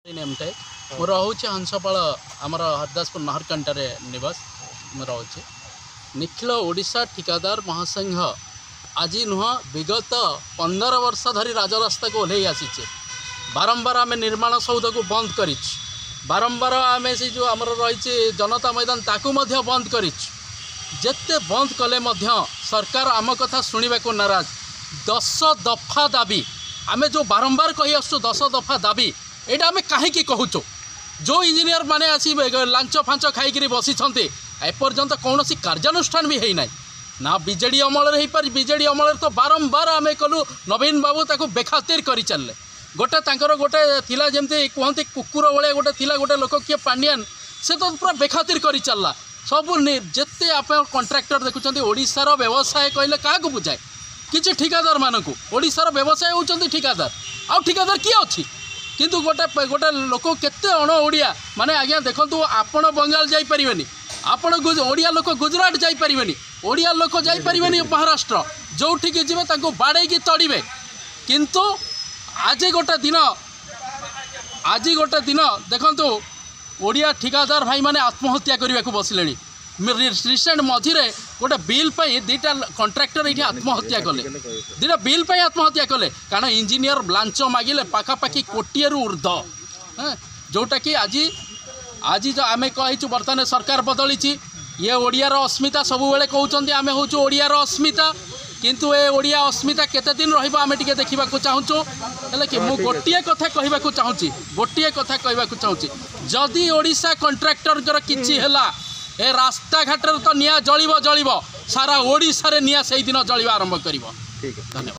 नेमटे मोर हूँ हंसपाल आमर हरदासपुर नहरकंटारे निवास रोचे निखिल ओडिशा ठिकादार महासंघ आज नुह विगत 15 वर्ष धरी राजरास्ता को ओह्ल आसीचे। बारंबार आम निर्माण सौद को बंद कर बारंबार आम से जो आमर रही जनता मैदान ताकू बंद कर जेते बंद कले सरकार आम कथा शुणा को नाराज। 10 दफा दाबी आम जो बारंबार कही आसु 10 दफा दाबी एटा आम कहीं कहूँ जो इंजीनियर माने आसी लांच फांच खाई बसी एपर्यंत कौन कार्यानुष्ठान भी है ना बीजेडी अमल बीजेडी अमल तो बारंबार आम कलु नवीन बाबू ताको बेखातिर कर चलले गोटे गोटे थिला जमती कहते कुकुर भाया गोटे थिला गोटे लोक किए पांडियान से तो पूरा बेखातिर कर चलला सब जिते आप कंट्राक्टर देखुं ओडिशार व्यवसाय कहले क्या बुझाए किसी ठिकादार मानक ओडिशार व्यवसाय होती ठिकादार आउ ठिकादार किए अच्छी किंतु गोटे गोटे लोक केते अण ओडिया माने आज्ञा देखो आपण बंगाल जापरेनि आपण ओडिया लोक गुजरात जापरेनि ओडिया लोक जापरेनि महाराष्ट्र जो ठीक जी बाड़े की तड़े किंतु आज गोटे दिन देखु ओडिया ठिकादार भाई माने आत्महत्या करने को बसले रिसेंट मझिरे गोटे बिल दीटा कंट्राक्टर ये आत्महत्या कले दीटा बिल आत्महत्या कले कारण इंजीनियर लांच मागिले पाखापाखि कोटिए ऊर्ध जोटा कि आज आज जो आम कहीचु बर्तमान सरकार बदली ये ओडियार अस्मिता सब बेले कहते आम हूँ ओडियार अस्मिता किंतु ए ओडिया अस्मिता केते दिन रहिबा आमे टिके देखिबा को चाहूचो हेले कि मु गोटिए कथा कहबा को चाहूची गोटिए कथा कहबा को चाहूची जदि ओडिशा कंट्राक्टर जरा किछि हैला ए रास्ता घाटर तो निया जलिबो सारा ओडिशा रे निया सेही दिन जलिबा आरंभ करिवो। ठीक है, धन्यवाद।